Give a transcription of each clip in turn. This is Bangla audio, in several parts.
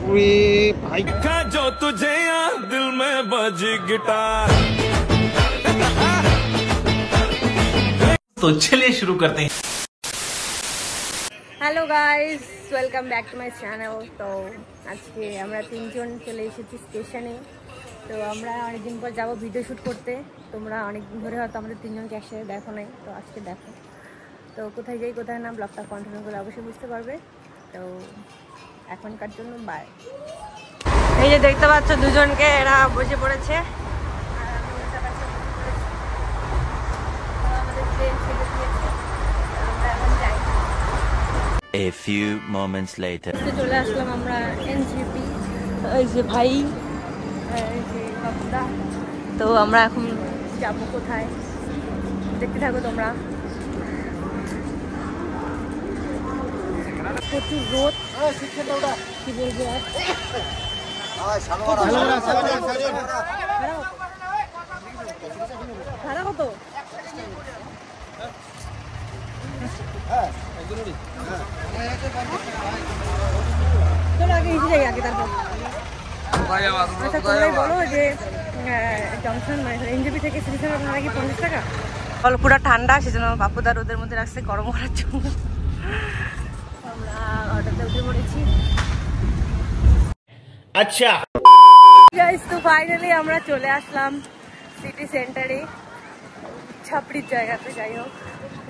भाई जो तुझे दिल में बजी गिटार। तो चलिए शुरू करते हैं। Hello guys, welcome back to my channel. तो आज के আমরা তিনজন চলে এসেছি স্টেশনে। তো আমরা অনেকদিন পর যাব ভিডিও শ্যুট করতে। তোমরা অনেকদিন ধরে হয়তো আমাদের তিনজনকে একসাথে দেখো নাই, তো আজকে দেখো। তো কোথায় যাই কোথায় না ব্লগটা কন্টিনিউ করে অবশ্যই বুঝতে পারবে। তো এখনকার জন্য বাই। এই যে দেখতে পাচ্ছ দুজনকে, এরা বসে পড়েছে। A few moments later. চলে আসলাম আমরা এনজিপি। এই যে ভাই, এই যে বাবুদা। তো আমরা এখন যাবো কোথায়, দেখতে থাকো তোমরা। প্রচুর রোদ, কি বলবো আর। ভাড়া কত? চলো আগে এসে যাই, আগে তারপর। আচ্ছা তোমরাই বলো যে জংশন মানে এনজেপি থেকে শ্রীসেনের ভাড়া কি 50 টাকা? বলো পুরো ঠান্ডা, সেজন্য বাপুদা রোদের মধ্যে রাখছে গরম করার জন্য। আমরা অটোতে উঠে পড়েছি। আচ্ছা গাইস, তো ফাইনালি আমরা চলে আসলাম সিটি সেন্টারে, ছাপড়ির জায়গাতে। যাই হোক,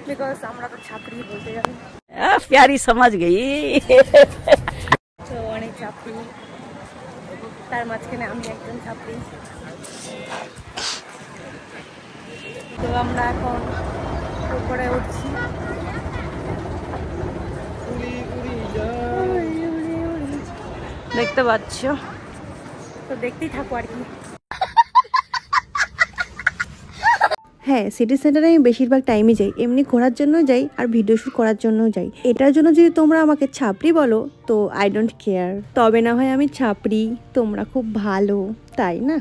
বিকজ আমরা তো ছাপড়ি বলতে জানি। प्यारी समझ गई। তো অনেক ছাপড়ি, তার মাঝখানে আমি একজন ছাপড়ি। তো আমরা এখন উপরে উঠছি। দেখতে পাচ্ছ, তো দেখতেই থাকো আর কি। হ্যাঁ, সিটি সেন্টারে আমি বেশিরভাগ টাইমই যাই, এমনি ঘোরার জন্য যাই আর ভিডিও শ্যুট করার জন্য যাই। এটার জন্য যদি তোমরা আমাকে ছাপড়ি বলো তো আই ডোন্ট কেয়ার, তবে না হয় আমি ছাপড়ি, তোমরা খুব ভালো, তাই না?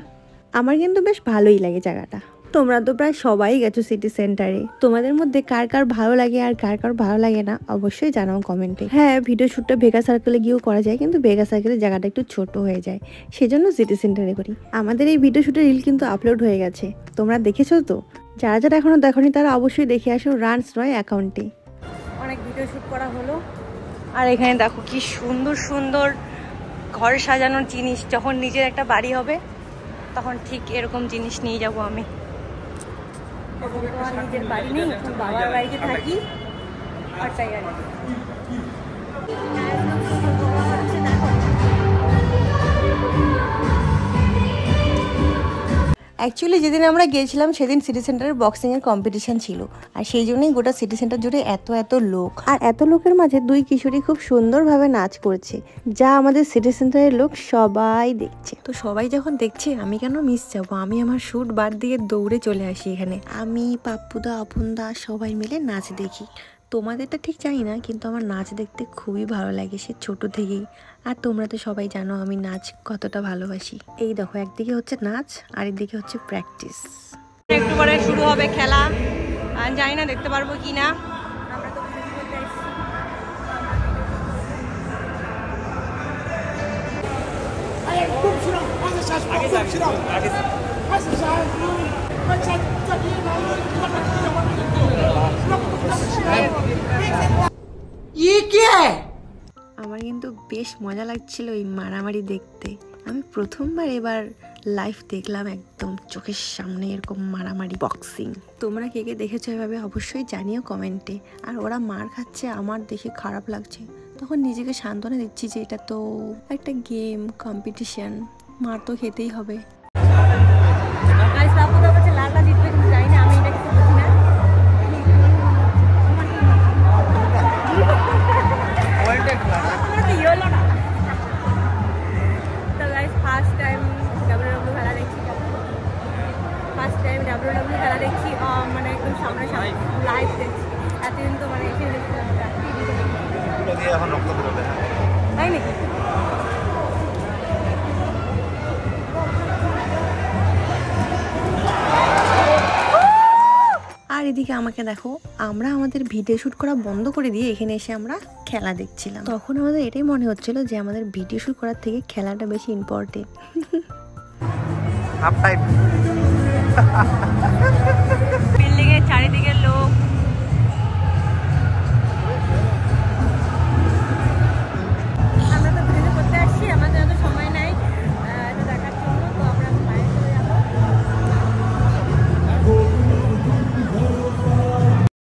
আমার কিন্তু বেশ ভালোই লাগে জায়গাটা। তোমরা তো প্রায় সবাই গেছো সিটি সেন্টারে, তোমাদের মধ্যে কার কার ভালো লাগে আর কার কার ভালো লাগে না অবশ্যই জানাও কমেন্টে। হ্যাঁ, ভিডিও শ্যুটটা ভেগা সার্কেলে গিয়েও করা যায়, কিন্তু ভেগা সার্কেলের জায়গাটা একটু ছোট হয়ে যায়, সেজন্য সিটি সেন্টারে করি। আমাদের এই ভিডিও শ্যুটের রিল কিন্তু আপলোড হয়ে গেছে, তোমরা দেখেছো তো? যারা যারা এখনো দেখোনি তারা অবশ্যই দেখে আসো রানস রয় অ্যাকাউন্টে। অনেক ভিডিও শ্যুট করা হলো। আর এখানে দেখো কি সুন্দর সুন্দর ঘর সাজানোর জিনিস। যখন নিজের একটা বাড়ি হবে তখন ঠিক এরকম জিনিস নিয়ে যাব আমি। এখন তো আর নিজের বাড়ি নেই, এখন বাবার বাড়িতে থাকি, আর তাই আর কি। অ্যাকচুয়ালি যেদিন আমরা গিয়েছিলাম সেদিন সিটি সেন্টারের বক্সিংয়ের কম্পিটিশন ছিল, আর সেই জন্যই গোটা সিটি সেন্টার জুড়ে এত এত লোক। আর এত লোকের মাঝে দুই কিশোরী খুব সুন্দরভাবে নাচ করছে, যা আমাদের সিটি সেন্টারের লোক সবাই দেখছে। তো সবাই যখন দেখছে আমি কেন মিস যাবো, আমি আমার শ্যুট বাদ দিয়ে দৌড়ে চলে আসি এখানে। আমি, পাপ্পুদা, আপনদা সবাই মিলে নাচ দেখি। তোমাদেরটা ঠিক জানি না, কিন্তু আমার নাচ দেখতে খুবই ভালো লাগে সে ছোট থেকেই। আর তোমরা তো সবাই জানো আমি নাচ কতটা ভালোবাসি। এই দেখো, একদিকে হচ্ছে নাচ আর একদিকে হচ্ছে প্র্যাকটিস। একটু পরে শুরু হবে খেলা, আর জানি না দেখতে পারবো কি না। আমরা তো আমার কিন্তু বেশ মজা লাগছিল এই মারামারি দেখতে। আমি প্রথমবার এবার লাইভ দেখলাম একদম চোখের সামনে এরকম মারামারি বক্সিং। তোমরা কে কে দেখেছো এভাবে অবশ্যই জানিও কমেন্টে। আর ওরা মার খাচ্ছে, আমার দেখে খারাপ লাগছে, তখন নিজেকে সান্ত্বনা দিচ্ছি যে এটা তো একটা গেম, কম্পিটিশন, মার তো খেতেই হবে। মানে একদম সামনাসামনি লাইভ দেখছি। এতদিন তো মানে এসে দেখছিলাম, তাই নাকি? এদিকে আমাকে দেখো, আমরা আমাদের ভিডিও শ্যুট করা বন্ধ করে দিয়ে এখানে এসে আমরা খেলা দেখছিলাম। তখন আমাদের এটাই মনে হচ্ছিল যে আমাদের ভিডিও শ্যুট করার থেকে খেলাটা বেশি ইম্পর্টেন্ট। বিল্ডিং এর চারিদিকে লোক, আমরা তো ভিডিও করতে আসছি, আমাদের এত সময় নাই এটা দেখার জন্য, তো আমরা বাইরে চলে যাবো।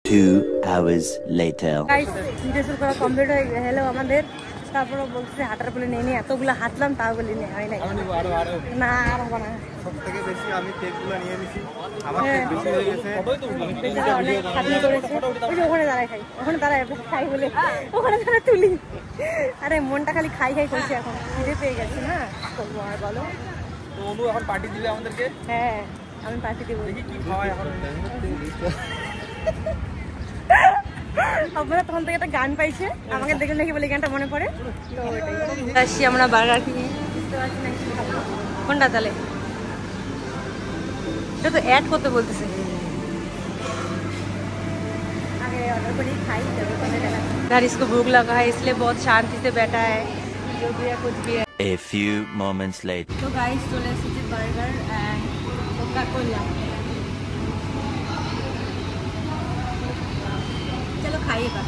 2 hours later. Guys video shoot করা কমপ্লিট হয়ে গেল আমাদের। তারপরে বলছে হাঁটার বলে নেই, এতগুলো হাঁটলাম তাও বলি নেই, হয় নাই না, আর হবে না। সবথেকে বেশি আমি কেকগুলো নিয়ে নিছি, আমার কেক বেশি হয়ে গেছে। অনেক খাটনি করেছে। ওই যে ওখানে দাঁড়ায় খাই, ওখানে দাঁড়ায় খাই বলে ওখানে দাঁড়ায় তুলি। আরে মনটা খালি খাই খাই করছে, এখন খিদে পেয়ে গেছে না, করবো আর বলো। তো অনু এখন পার্টি দিবে আমাদেরকে। হ্যাঁ আমি পার্টি দেবো। দেখি কি খাওয়ায় এখন। আপনারা তখন থেকে একটা গান পাইছে, আমাকে দেখে দেখে বলে গানটা মনে পড়ে, তো ওইটাই। আসছি আমরা বার্গার কিনে, বুঝতে পারছি না কি খাবো। কোনটা তাহলে? এটা তো অ্যাড করতে বলতেছে, आगे ऑर्डर करी खाई जब करने लगा। यार इसको भूख लगा है इसलिए बहुत शांति से बैठा है, जो भी है कुछ भी है। A few moments later. तो गाइस चले एसेছে বার্গার এন্ড কোকা কোলা। चलो खाइए बा।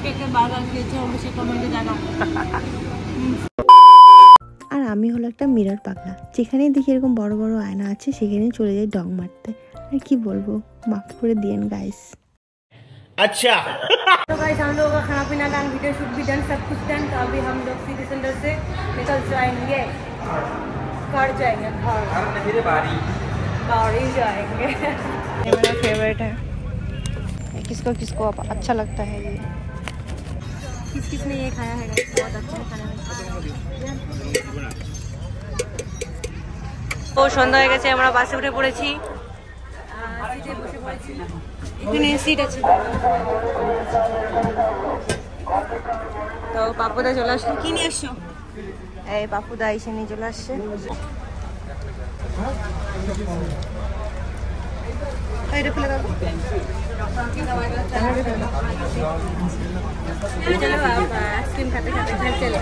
কেকে বার্গার খেয়েছে অবশ্যই কমেন্টে জানাও। আর আমি হলো একটা মিরর পাগলা, যেখানেই দেখি এরকম বড় বড় আয়না আছে সেখানেই চলে যাই ডং মারতে। আর কি বলবো, মাফ করে দিয়েন गाइस। अच्छा तो गाइस हम लोगों का खाना पीना डन, वीडियो शूट भी डन, सब कुछ डन। तो अभी हम लोग सिटी सेंटर से निकल जाएंगे, घर जाएंगे, घर बाड़ी जाएंगे। ये मेरा फेवरेट है, किसको किसको अच्छा लगता है ये, किस किसने ये खाया है गाइस, बहुत अच्छा है खाने में। তো সন্ধ্যা হয়ে গেছে, আমরা বাসে উঠে পড়েছি, সিটে বসে পড়েছি, এখানে সিট আছে। তো পাপুদা চলে আসলো, কি নিয়ে আসছো? এই পাপুদা এসে নিয়ে চলে আসছে। এটা খুলে দাও, চলো আইসক্রিম খাতে খাতে চলে।